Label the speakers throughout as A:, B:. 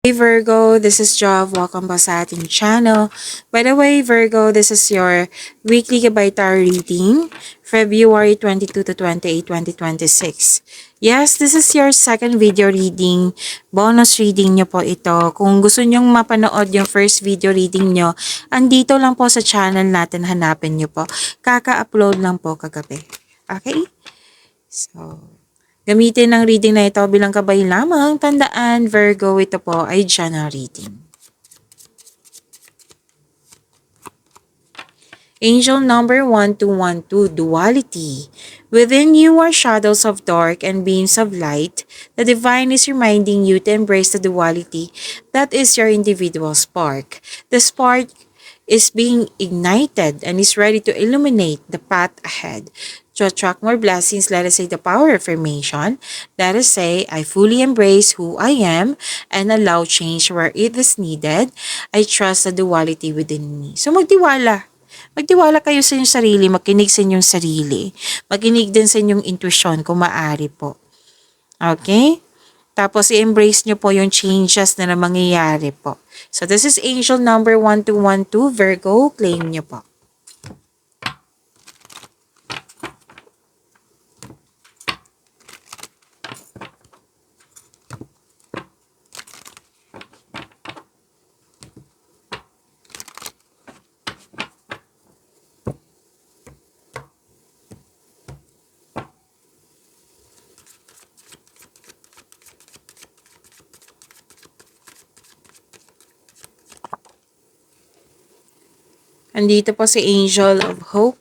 A: Hey Virgo, this is Jov. Welcome back sa ating channel. By the way, Virgo, this is your weekly Gabay Tarot reading, February 22 to 28, 2026. Yes, this is your second video reading. Bonus reading nyo po ito. Kung gusto nyong mapanood yung first video reading nyo, andito lang po sa channel natin, hanapin nyo po. Kaka-upload lang po kagabi. Okay? So, gamitin ang reading na ito bilang gabay lamang. Tandaan, Virgo, ito po ay general reading. Angel number 1212, Duality. Within you are shadows of dark and beams of light. The divine is reminding you to embrace the duality that is your individual spark. The spark is being ignited and is ready to illuminate the path ahead. To attract more blessings, let us say the power of affirmation. Let us say, I fully embrace who I am and allow change where it is needed. I trust the duality within me. So magtiwala. Magtiwala kayo sa inyong sarili, makinig sa inyong sarili. Makinig din sa inyong intuition kung maaari po. Okay? Tapos i-embrace nyo po yung changes na mangyayari po. So this is angel number 1212, Virgo, claim nyo po. Andito po si Angel of Hope.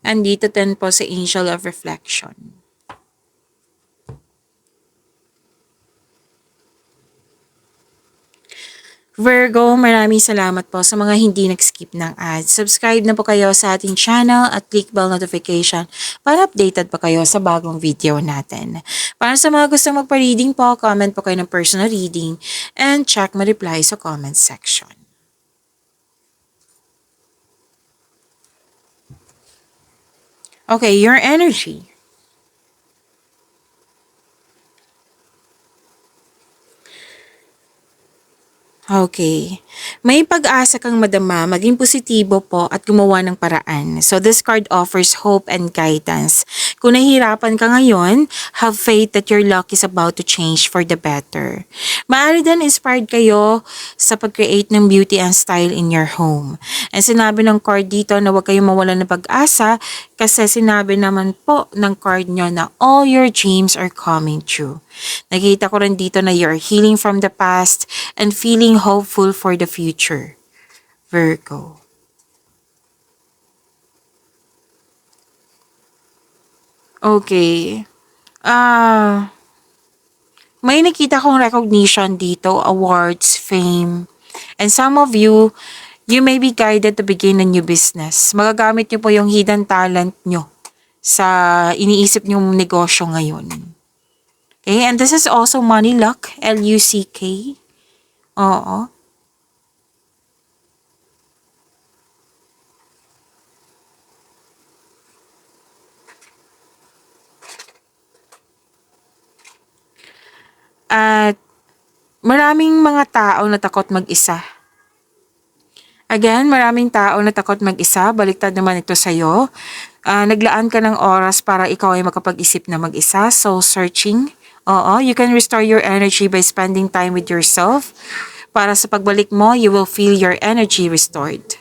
A: Andito din po si Angel of Reflection. Virgo, maraming salamat po sa mga hindi nag-skip ng ads. Subscribe na po kayo sa ating channel at click bell notification para updated pa kayo sa bagong video natin. Para sa mga gustong magpa-reading po, comment po kayo ng personal reading and check my reply sa comment section. Okay, your energy. Okay. May pag-asa kang madama, maging positibo po at gumawa ng paraan. So this card offers hope and guidance. Kung nahihirapan ka ngayon, have faith that your luck is about to change for the better. Maaari din inspired kayo sa pag-create ng beauty and style in your home. And sinabi ng card dito na huwag kayong mawalan ng pag-asa kasi sinabi naman po ng card nyo na all your dreams are coming true. Nakita ko rin dito na you're healing from the past and feeling hopeful for the future. Virgo. Okay. May nakita kong recognition dito, awards, fame. And some of you, you may be guided to begin a new business. Magagamit nyo po yung hidden talent nyo sa iniisip nyong negosyo ngayon. Okay, and this is also money luck, L-U-C-K. Oo. At maraming mga tao na takot mag-isa. Again, maraming tao na takot mag-isa. Baliktad naman ito sa'yo. Naglaan ka ng oras para ikaw ay makapag-isip na mag-isa. So, searching. Oo, you can restore your energy by spending time with yourself. Para sa pagbalik mo, you will feel your energy restored.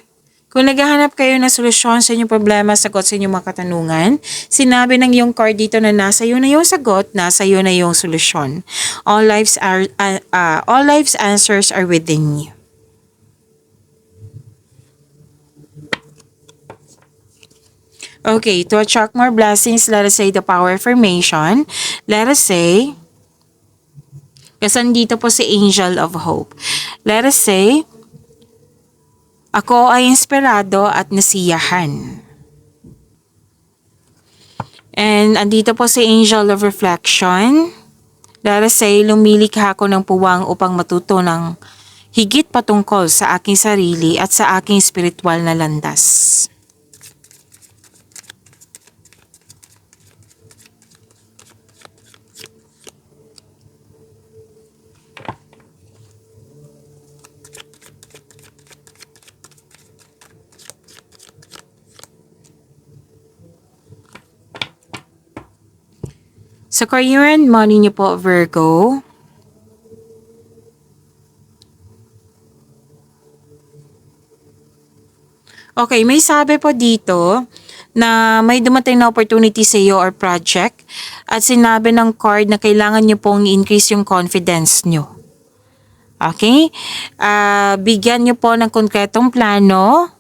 A: Kung naghahanap kayo ng solusyon sa inyong problema, sagot sa inyong mga katanungan, sinabi ng iyong card dito na nasa iyo na yung sagot, nasa iyo na yung solusyon. All life's answers are within you. Okay, to attract more blessings, let us say the power affirmation. Let us say, kasi dito po si Angel of Hope. Let us say, ako ay inspirado at nasiyahan. And andito po si Angel of Reflection. Let us say, lumilikha ako ng puwang upang matuto ng higit patungkol sa aking sarili at sa aking spiritual na landas. Sa career and money niyo po, Virgo, okay, may sabi po dito na may dumating na opportunity sa iyo or project at sinabi ng card na kailangan niyo pong i-increase yung confidence niyo. Okay? Bigyan niyo po ng konkretong plano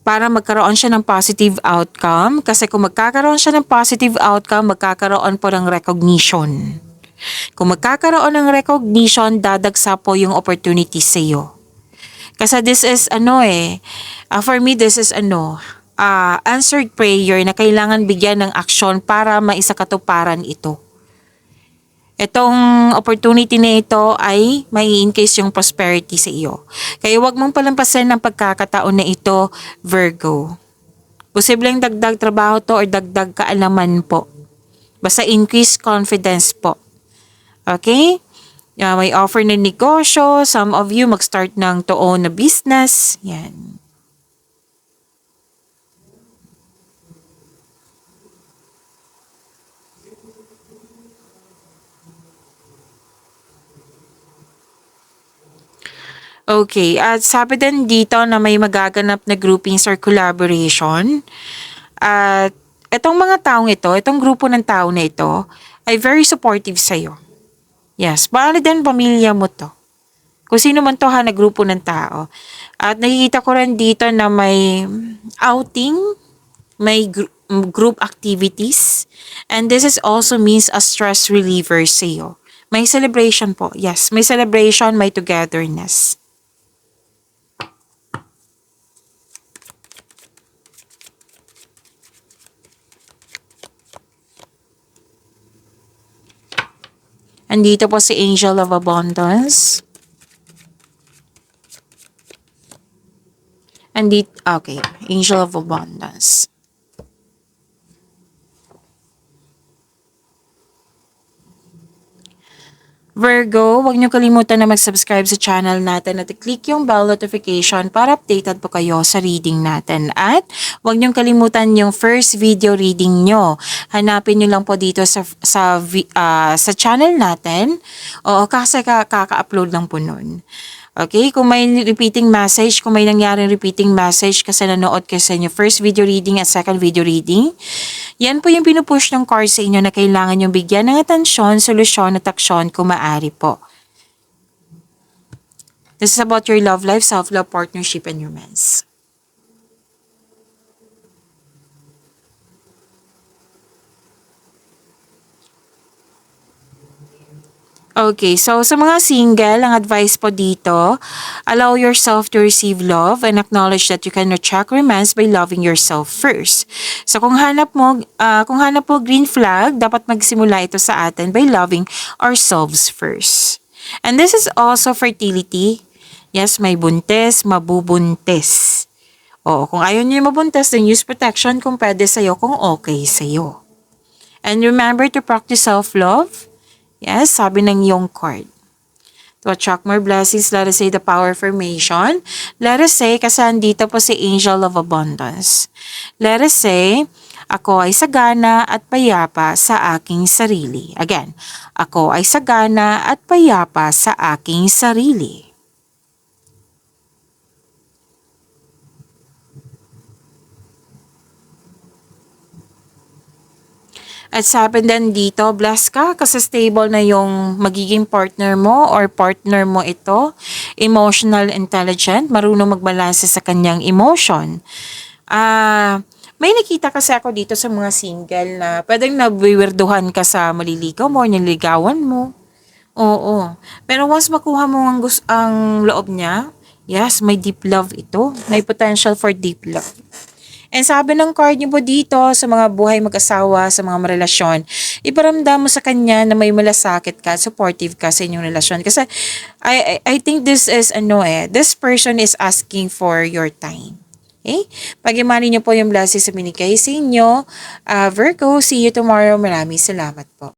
A: para magkaroon siya ng positive outcome. Kasi kung magkakaroon siya ng positive outcome, magkakaroon po ng recognition. Kung magkakaroon ng recognition, dadagsa po yung opportunity sa iyo. Kasi this is for me this is answered prayer na kailangan bigyan ng aksyon para maisakatuparan ito. Itong opportunity na ito ay may increase yung prosperity sa iyo. Kaya huwag mong palampasin ang pagkakataon na ito, Virgo. Posibleng dagdag trabaho to or dagdag kaalaman po. Basta increase confidence po. Okay? May offer na negosyo. Some of you mag-start ng to own na business. Yan. Okay, at sabi din dito na may magaganap na groupings or collaboration. At itong mga taong ito, itong grupo ng tao na ito, ay very supportive sa'yo. Yes, paano din pamilya mo to? Kung sino man to na grupo ng tao. At nakikita ko rin dito na may outing, may group activities, and this is also means a stress reliever sa'yo. May celebration po. Yes, may celebration, may togetherness. Andito po si Angel of Abundance. Okay, Angel of Abundance. Virgo, huwag niyo kalimutan na mag-subscribe sa channel natin at i-click yung bell notification para updated po kayo sa reading natin. At huwag niyo kalimutan yung first video reading nyo. Hanapin niyo lang po dito sa channel natin. Oo, kasi kaka-upload lang po nun. Okay, kung may repeating message, kung may nangyaring repeating message kasi nanood kayo sa inyo first video reading at second video reading, yan po yung pinupush ng card sa inyo na kailangan yung bigyan ng atensyon, solusyon at aksyon kung maaari po. This is about your love life, self-love, partnership, and romance. Okay, so sa mga single, ang advice po dito, allow yourself to receive love and acknowledge that you can attract romance by loving yourself first. So kung hanap mo green flag, dapat magsimula ito sa atin by loving ourselves first. And this is also fertility. Yes, may buntis, mabubuntis. Kung ayaw niyo mabuntis, then use protection kung pwede sa'yo, kung okay sa'yo. And remember to practice self-love. Yes, sabi ng iyong card. To attract more blessings, let us say the power of affirmation. Let us say, kasi andito po si Angel of Abundance. Let us say, ako ay sagana at payapa sa aking sarili. Again, ako ay sagana at payapa sa aking sarili. At sabi din dito, bless ka kasi stable na yung magiging partner mo or partner mo ito. Emotional intelligent, marunong magbalanse sa kanyang emotion. May nakita kasi ako dito sa mga single na pwedeng nabiwirduhan ka sa maliligaw mo or niligawan mo. Oo. Pero once makuha mo ang loob niya, yes, may deep love ito. May potential for deep love. And sabi ng card niyo po dito sa mga buhay mag-asawa, sa mga relasyon, iparamdam mo sa kanya na may malasakit ka, supportive ka sa inyong relasyon. Kasi I think this is this person is asking for your time. Okay? Pag-imani niyo po yung blessings sa binigay sa inyo. Virgo, see you tomorrow. Maraming salamat po.